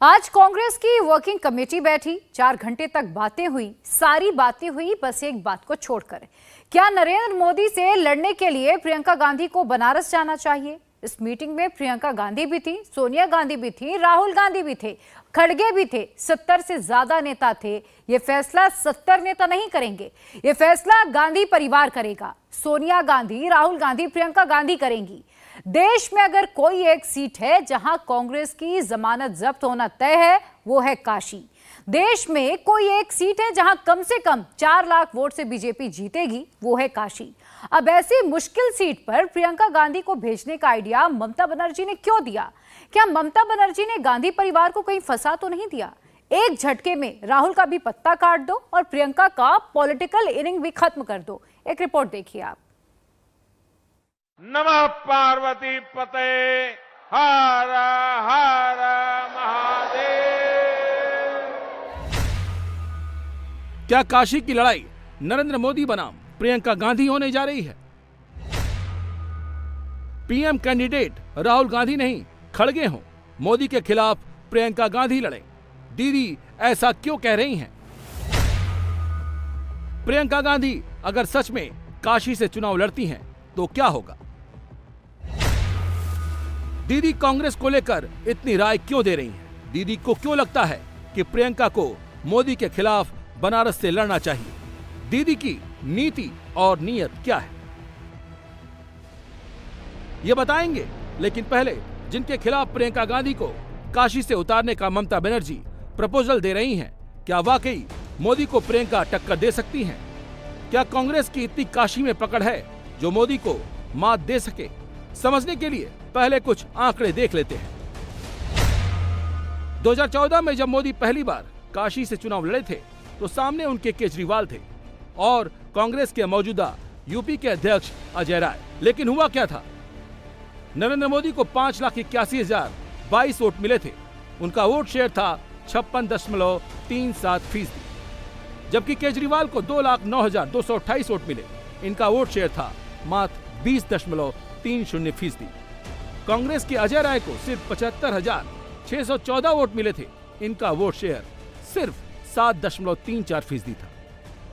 आज कांग्रेस की working committee बैठी, 4 घंटे तक बातें हुई। सारी बातें हुई बस एक बात को छोड़कर, क्या नरेंद्र मोदी से लड़ने के लिए प्रियंका गांधी को बनारस जाना चाहिए। इस मीटिंग में प्रियंका गांधी भी थी, सोनिया गांधी भी थी, राहुल गांधी भी थे, खड़गे भी थे। 70 से ज्यादा नेता थे। ये फैसला 70 नेता नहीं करेंगे, ये फैसला गांधी परिवार करेगा। सोनिया गांधी, राहुल गांधी, प्रियंका गांधी करेंगी। देश में अगर कोई एक सीट है जहां कांग्रेस की जमानत जब्त होना तय है, वो है काशी। देश में कोई एक सीट है जहां कम से कम 4 लाख वोट से बीजेपी जीतेगी, वो है काशी। अब ऐसी मुश्किल सीट पर प्रियंका गांधी को भेजने का आइडिया ममता बनर्जी ने क्यों दिया? क्या ममता बनर्जी ने गांधी परिवार को कहीं फंसा तो नहीं दिया? एक झटके में राहुल का भी पत्ता काट दो और प्रियंका का पॉलिटिकल इनिंग भी खत्म कर दो। एक रिपोर्ट देखिए आप। नमः पार्वती पते हर हर महादेव। क्या काशी की लड़ाई नरेंद्र मोदी बनाम प्रियंका गांधी होने जा रही है? पीएम कैंडिडेट राहुल गांधी नहीं, खड़गे हों, मोदी के खिलाफ प्रियंका गांधी लड़ें। दीदी ऐसा क्यों कह रही हैं? प्रियंका गांधी अगर सच में काशी से चुनाव लड़ती हैं तो क्या होगा? दीदी कांग्रेस को लेकर इतनी राय क्यों दे रही हैं? दीदी को क्यों लगता है कि प्रियंका को मोदी के खिलाफ बनारस से लड़ना चाहिए? दीदी की नीति और नीयत क्या है, ये बताएंगे। लेकिन पहले जिनके खिलाफ प्रियंका गांधी को काशी से उतारने का ममता बनर्जी प्रपोजल दे रही हैं, क्या वाकई मोदी को प्रियंका टक्कर दे सकती हैं? क्या कांग्रेस की इतनी काशी में पकड़ है जो मोदी को मात दे सके? समझने के लिए पहले कुछ आंकड़े देख लेते हैं। 2014 में जब मोदी पहली बार काशी से चुनाव लड़े थे तो सामने उनके केजरीवाल थे और कांग्रेस के मौजूदा यूपी के अध्यक्ष अजय राय। लेकिन हुआ क्या था? नरेंद्र मोदी को 5,81,022 वोट मिले थे। उनका वोट शेयर था 56.37%, जबकि केजरीवाल को 2,09,228 वोट मिले। इनका वोट शेयर था मात्र 20.30%। कांग्रेस के अजय राय को सिर्फ 75,614 वोट मिले थे। इनका वोट शेयर सिर्फ 7.34% था।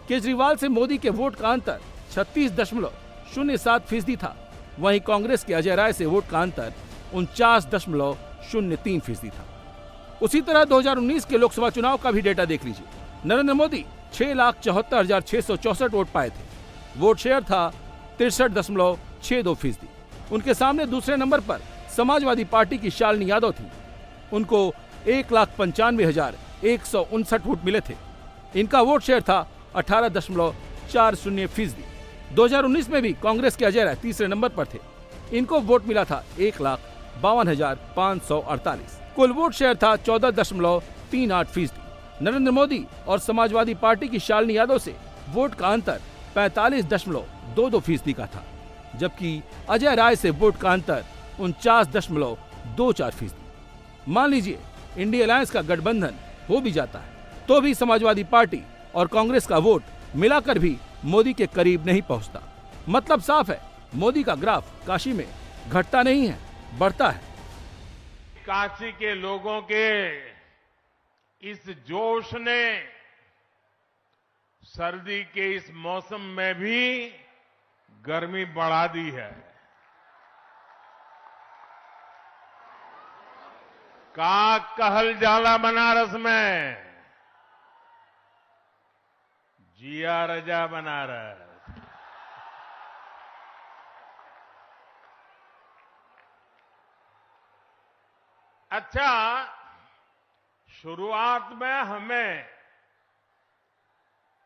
केजरीवाल से मोदी के वोट का अंतर 36.07% था। वहीं कांग्रेस के अजय राय से वोट का अंतर 49.03% था। उसी तरह 2019 के लोकसभा चुनाव का भी डेटा देख लीजिए। नरेंद्र मोदी 6,74,664 वोट पाए थे। वोट शेयर था 63.62%। उनके सामने दूसरे नंबर पर समाजवादी पार्टी की शालिनी यादव थी। उनको 1,95,159 वोट मिले थे। इनका वोट शेयर था 18.40%। 2019 में भी कांग्रेस के अजय राय तीसरे नंबर पर थे। इनको वोट मिला था 1,52,548। कुल वोट शेयर था 14.38%। नरेंद्र मोदी और समाजवादी पार्टी की शालिनी यादव से वोट का अंतर 45.22% का था, जबकि अजय राय से वोट का अंतर 49.24%। मान लीजिए इंडिया अलायंस का गठबंधन हो भी जाता है तो भी समाजवादी पार्टी और कांग्रेस का वोट मिलाकर भी मोदी के करीब नहीं पहुंचता। मतलब साफ है, मोदी का ग्राफ काशी में घटता नहीं है, बढ़ता है। काशी के लोगों के इस जोश ने सर्दी के इस मौसम में भी गर्मी बढ़ा दी है। का कहल जाला बनारस में, जिया रजा बनारस। अच्छा, शुरुआत में हमें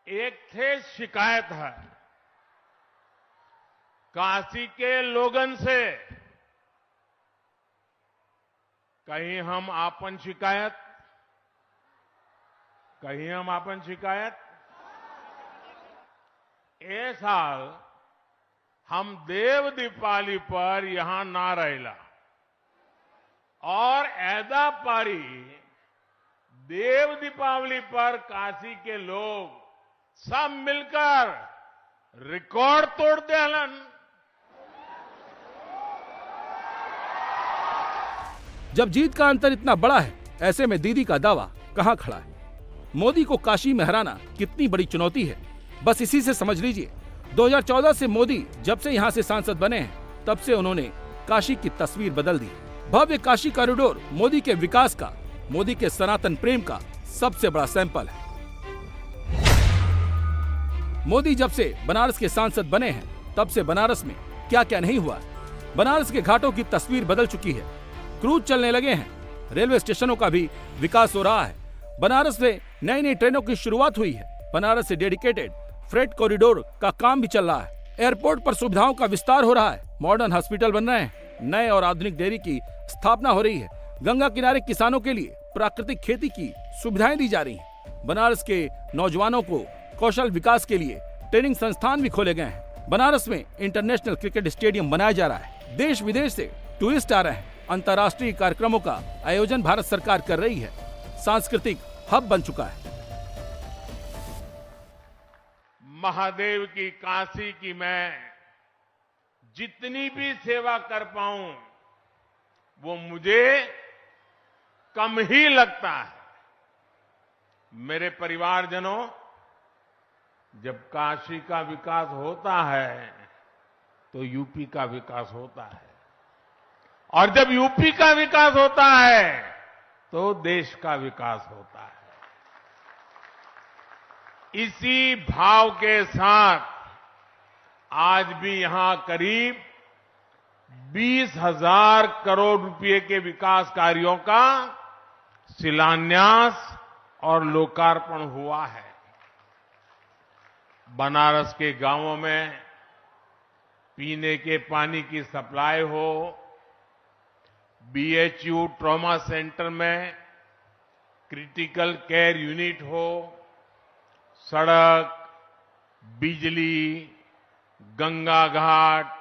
एक थे शिकायत है काशी के लोगन से। कहीं हम आपन शिकायत ए साल हम देव दीपावली पर यहां ना रहेला और ऐदा पारी देव दीपावली पर काशी के लोग सब मिलकर रिकॉर्ड तोड़ देलन। जब जीत का अंतर इतना बड़ा है ऐसे में दीदी का दावा कहां खड़ा है? मोदी को काशी में हराना कितनी बड़ी चुनौती है, बस इसी से समझ लीजिए। 2014 से मोदी जब से यहां से सांसद बने हैं, तब से उन्होंने काशी की तस्वीर बदल दी। भव्य काशी कॉरिडोर मोदी के विकास का, मोदी के सनातन प्रेम का सबसे बड़ा सैंपल है। मोदी जब से बनारस के सांसद बने हैं, तब से बनारस में क्या क्या नहीं हुआ। बनारस के घाटों की तस्वीर बदल चुकी है, क्रूज चलने लगे हैं, रेलवे स्टेशनों का भी विकास हो रहा है। बनारस में नई नई ट्रेनों की शुरुआत हुई है। बनारस से डेडिकेटेड फ्रेट कॉरिडोर का काम भी चल रहा है। एयरपोर्ट पर सुविधाओं का विस्तार हो रहा है, मॉडर्न हॉस्पिटल बन रहे हैं, नए और आधुनिक डेयरी की स्थापना हो रही है। गंगा किनारे किसानों के लिए प्राकृतिक खेती की सुविधाएं दी जा रही हैं। बनारस के नौजवानों को कौशल विकास के लिए ट्रेनिंग संस्थान भी खोले गए हैं। बनारस में इंटरनेशनल क्रिकेट स्टेडियम बनाया जा रहा है। देश विदेश से टूरिस्ट आ रहे हैं। अंतर्राष्ट्रीय कार्यक्रमों का आयोजन भारत सरकार कर रही है। सांस्कृतिक हब बन चुका है। महादेव की काशी की मैं जितनी भी सेवा कर पाऊं वो मुझे कम ही लगता है। मेरे परिवारजनों, जब काशी का विकास होता है तो यूपी का विकास होता है, और जब यूपी का विकास होता है तो देश का विकास होता है। इसी भाव के साथ आज भी यहां करीब 20,000 करोड़ रुपए के विकास कार्यों का शिलान्यास और लोकार्पण हुआ है। बनारस के गांवों में पीने के पानी की सप्लाई हो, बीएचयू ट्रॉमा सेंटर में क्रिटिकल केयर यूनिट हो, सड़क, बिजली, गंगा घाट,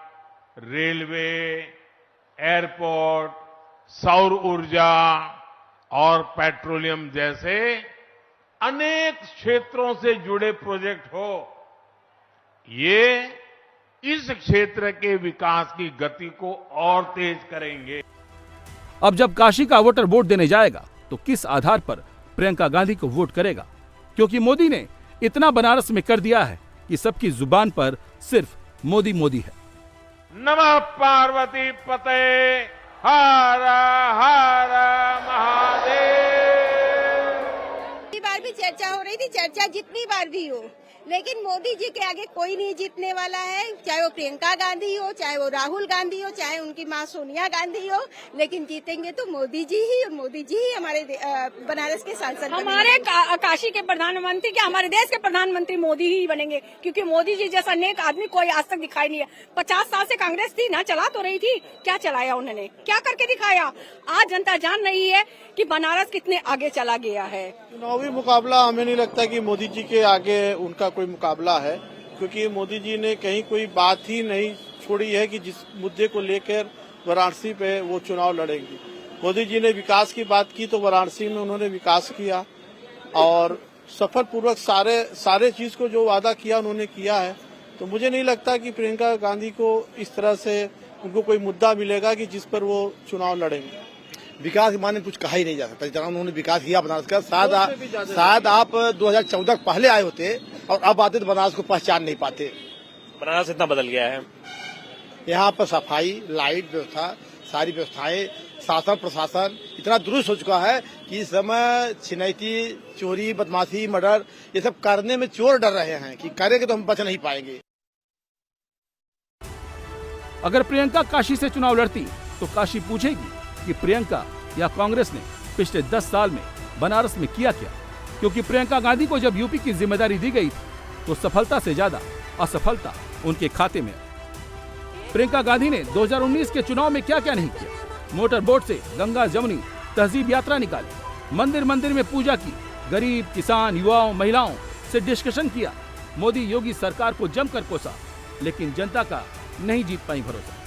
रेलवे, एयरपोर्ट, सौर ऊर्जा और पेट्रोलियम जैसे अनेक क्षेत्रों से जुड़े प्रोजेक्ट हो, ये इस क्षेत्र के विकास की गति को और तेज करेंगे। अब जब काशी का वोटर वोट देने जाएगा तो किस आधार पर प्रियंका गांधी को वोट करेगा? क्योंकि मोदी ने इतना बनारस में कर दिया है कि सबकी जुबान पर सिर्फ मोदी मोदी है। नमः पार्वती पते हर हर महादेव। जितनी बार भी चर्चा हो रही थी, चर्चा जितनी बार भी हो, लेकिन मोदी जी के आगे कोई नहीं जीतने वाला है। चाहे वो प्रियंका गांधी हो, चाहे वो राहुल गांधी हो, चाहे उनकी मां सोनिया गांधी हो, लेकिन जीतेंगे तो मोदी जी ही, और मोदी जी ही हमारे बनारस के सांसद। हमारे काशी के प्रधानमंत्री क्या, हमारे देश के प्रधानमंत्री मोदी ही बनेंगे, क्योंकि मोदी जी जैसा नेक आदमी कोई आज तक दिखाई नहीं है। 50 साल से कांग्रेस थी ना, चला तो रही थी, क्या चलाया उन्होंने, क्या करके दिखाया? आज जनता जान रही है कि बनारस कितने आगे चला गया है। चुनावी मुकाबला हमें नहीं लगता कि मोदी जी के आगे उनका कोई मुकाबला है, क्योंकि मोदी जी ने कहीं कोई बात ही नहीं छोड़ी है कि जिस मुद्दे को लेकर वाराणसी पे वो चुनाव लड़ेंगे। मोदी जी ने विकास की बात की तो वाराणसी में उन्होंने विकास किया और सफलपूर्वक सारे चीज को जो वादा किया उन्होंने किया है। तो मुझे नहीं लगता कि प्रियंका गांधी को इस तरह से उनको कोई मुद्दा मिलेगा कि जिस पर वो चुनाव लड़ेंगे। विकास के माने कुछ कहा ही नहीं जा सकता। जितना उन्होंने विकास किया बनारस का, शायद आप 2014 पहले आए होते और अब आते तो बनारस को पहचान नहीं पाते। बनारस इतना बदल गया है। यहाँ पर सफाई, लाइट व्यवस्था, सारी व्यवस्थाएं, शासन प्रशासन इतना दुरुस्त हो चुका है कि इस समय छिनैती, चोरी, बदमाशी, मर्डर ये सब करने में चोर डर रहे हैं कि करेंगे तो हम बच नहीं पाएंगे। अगर प्रियंका काशी से चुनाव लड़ती तो काशी पूछेगी कि प्रियंका या कांग्रेस ने पिछले 10 साल में बनारस में किया क्या? क्योंकि प्रियंका गांधी को जब यूपी की जिम्मेदारी दी गई तो सफलता से ज्यादा असफलता उनके खाते में। प्रियंका गांधी ने 2019 के चुनाव में क्या क्या नहीं किया? मोटर बोट से गंगा जमुनी तहजीब यात्रा निकाली, मंदिर मंदिर में पूजा की, गरीब, किसान, युवाओं, महिलाओं से डिस्कशन किया। मोदी योगी सरकार को जमकर कोसा, लेकिन जनता का नहीं जीत पाई भरोसा।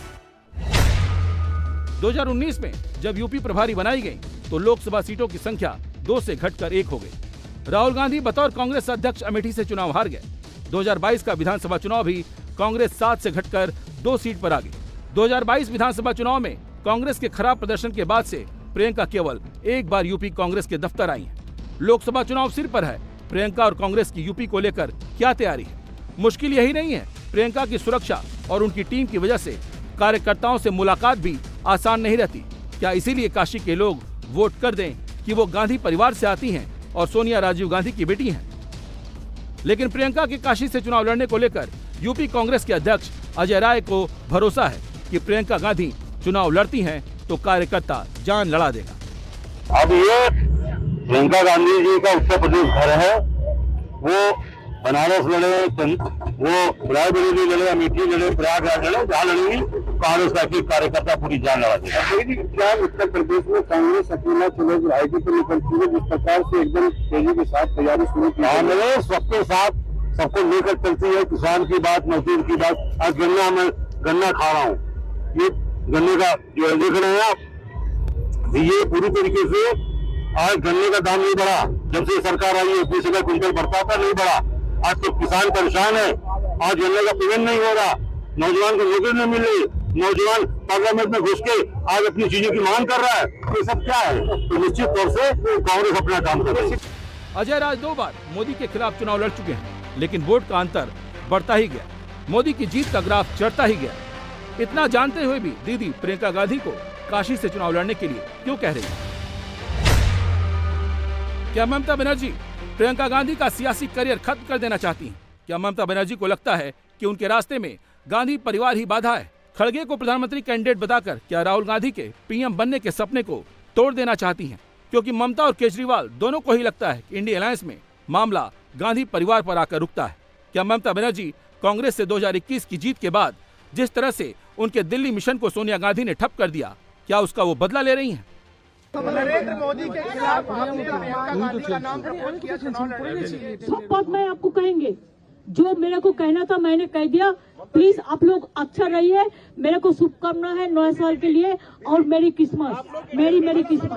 2019 में जब यूपी प्रभारी बनाई गई तो लोकसभा सीटों की संख्या 2 से घटकर 1 हो गई। राहुल गांधी बतौर कांग्रेस अध्यक्ष अमेठी से चुनाव हार गए। 2022 का विधानसभा चुनाव भी कांग्रेस 7 से घटकर 2 सीट पर आ गई। 2022 विधानसभा चुनाव में कांग्रेस के खराब प्रदर्शन के बाद से प्रियंका केवल एक बार यूपी कांग्रेस के दफ्तर आई हैं। लोकसभा चुनाव सिर पर है, प्रियंका और कांग्रेस की यूपी को लेकर क्या तैयारी है? मुश्किल यही नहीं है, प्रियंका की सुरक्षा और उनकी टीम की वजह से कार्यकर्ताओं से मुलाकात भी आसान नहीं रहती। क्या इसीलिए काशी के लोग वोट कर दें कि वो गांधी परिवार से आती हैं और सोनिया राजीव गांधी की बेटी हैं? लेकिन प्रियंका के काशी से चुनाव लड़ने को लेकर यूपी कांग्रेस के अध्यक्ष अजय राय को भरोसा है कि प्रियंका गांधी चुनाव लड़ती हैं तो कार्यकर्ता जान लड़ा देगा। अब ये प्रियंका गांधी जी का उत्तर प्रदेश घर है, वो बनारस लड़े, वो रायबरेली लड़े, अमेठी लड़े, प्रयागराज लड़े, जहाँ लड़ेंगी कांग्रेस का एक कार्यकर्ता पूरी जान लड़ा देगा। क्या उत्तर प्रदेश में कांग्रेस अकेला चुनाव आयोजित पर निकलती है, जिस प्रकार से एकदम तेजी के साथ तैयारी शुरू की है, सबके साथ सबको लेकर चलती है। किसान की बात, मजदूर की बात। आज गन्ना खा रहा हूँ, ये गन्ने का जो देख रहे हैं आप, ये पूरी तरीके से आज गन्ने का दाम नहीं बढ़ा। जब से सरकार आई है 20 रुपए क्विंटल बढ़ता था, नहीं बढ़ा। आज तो किसान परेशान है, आज गन्ने का पेमेंट नहीं हो रहा, नौजवान को नौकरी नहीं मिल रही, नौजवान पार्लियामेंट में घुस के आज अपनी चीजों की मांग कर रहा है। ये सब क्या है? तो निश्चित तौर से कांग्रेस अपना काम कर रही है। अजय राय 2 बार मोदी के खिलाफ चुनाव लड़ चुके हैं, लेकिन वोट का अंतर बढ़ता ही गया, मोदी की जीत का ग्राफ चढ़ता ही गया। इतना जानते हुए भी दीदी प्रियंका गांधी को काशी से चुनाव लड़ने के लिए क्यों कह रही है? क्या ममता बनर्जी प्रियंका गांधी का सियासी करियर खत्म कर देना चाहती हैं? क्या ममता बनर्जी को लगता है कि उनके रास्ते में गांधी परिवार ही बाधा है? खड़गे को प्रधानमंत्री कैंडिडेट बताकर क्या राहुल गांधी के पीएम बनने के सपने को तोड़ देना चाहती हैं? क्योंकि ममता और केजरीवाल दोनों को ही लगता है कि इंडिया अलायंस में मामला गांधी परिवार पर आकर रुकता है। क्या ममता बनर्जी कांग्रेस से 2021 की जीत के बाद जिस तरह से उनके दिल्ली मिशन को सोनिया गांधी ने ठप कर दिया, क्या उसका वो बदला ले रही हैं? नरेंद्र मोदी के खिलाफ आपने प्रियंका गांधी का नाम प्रपोज किया चुनाव लड़ने के लिए। सब बात मैं आपको कहेंगे, जो मेरे को कहना था मैंने कह दिया। प्लीज आप लोग अच्छा रहिए, मेरे को शुभकामना है नए साल के लिए और मेरी किस्मत, मेरी किस्मत।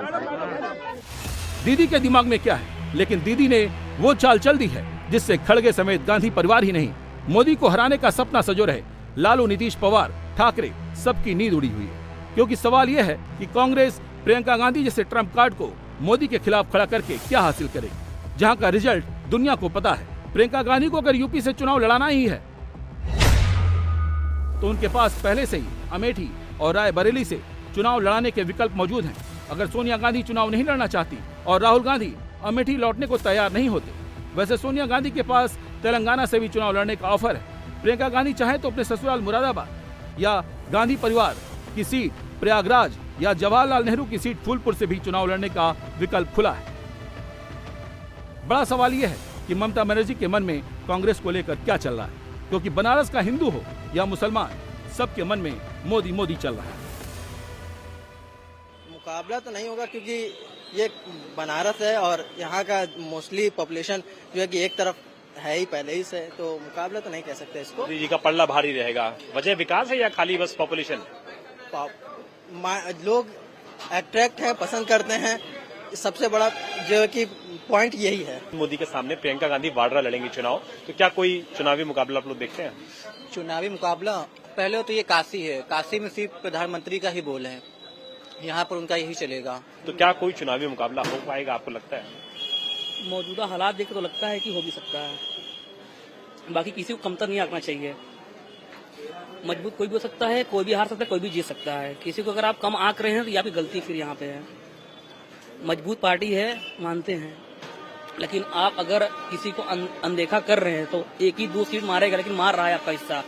दीदी के दिमाग में क्या है? लेकिन दीदी ने वो चाल चल दी है जिससे खड़गे समेत गांधी परिवार ही नहीं, मोदी को हराने का सपना सजो रहे लालू, नीतीश, पवार, ठाकरे सबकी नींद उड़ी हुई है। क्योंकि सवाल यह है कि कांग्रेस प्रियंका गांधी जैसे ट्रम्प कार्ड को मोदी के खिलाफ खड़ा करके क्या हासिल करेगी, जहां का रिजल्ट दुनिया को पता है। प्रियंका गांधी को अगर यूपी से चुनाव लड़ाना ही है तो उनके पास पहले से ही अमेठी और रायबरेली से चुनाव लड़ाने के विकल्प मौजूद हैं। अगर सोनिया गांधी चुनाव नहीं लड़ना चाहती और राहुल गांधी अमेठी लौटने को तैयार नहीं होते, वैसे सोनिया गांधी के पास तेलंगाना से भी चुनाव लड़ने का ऑफर है। प्रियंका गांधी चाहे तो अपने ससुराल मुरादाबाद या गांधी परिवार की सीट प्रयागराज या जवाहरलाल नेहरू की सीट फूलपुर से भी चुनाव लड़ने का विकल्प खुला है। बड़ा सवाल यह है कि ममता बनर्जी के मन में कांग्रेस को लेकर क्या चल रहा है, क्योंकि बनारस का हिंदू हो या मुसलमान, सबके मन में मोदी मोदी चल रहा है। मुकाबला तो नहीं होगा क्योंकि ये बनारस है और यहाँ का मोस्टली पॉपुलेशन जो है कि एक तरफ है ही पहले ही से, तो मुकाबला तो नहीं कह सकते इसको। मोदी जी का पल्ला भारी रहेगा। वजह विकास है या खाली बस पॉपुलेशन? लोग अट्रैक्ट है, पसंद करते हैं, सबसे बड़ा जो है कि पॉइंट यही है। मोदी के सामने प्रियंका गांधी वाड्रा लड़ेंगी चुनाव, तो क्या कोई चुनावी मुकाबला आप लोग देखते हैं? चुनावी मुकाबला पहले तो ये काशी है, काशी में सिर्फ प्रधानमंत्री का ही बोल है, यहाँ पर उनका यही चलेगा। तो क्या कोई चुनावी मुकाबला हो पाएगा आपको लगता है? मौजूदा हालात देख तो लगता है कि हो भी सकता है। बाकी किसी को कमतर नहीं आंकना चाहिए। मजबूत कोई भी हो सकता है, कोई भी हार सकता है, कोई भी जीत सकता है। किसी को अगर आप कम आंक रहे हैं तो आपकी गलती फिर यहाँ पे है। मजबूत पार्टी है, मानते हैं, लेकिन आप अगर किसी को अनदेखा कर रहे हैं तो एक ही 2 सीट मारेगा, लेकिन मार रहा है आपका हिस्सा।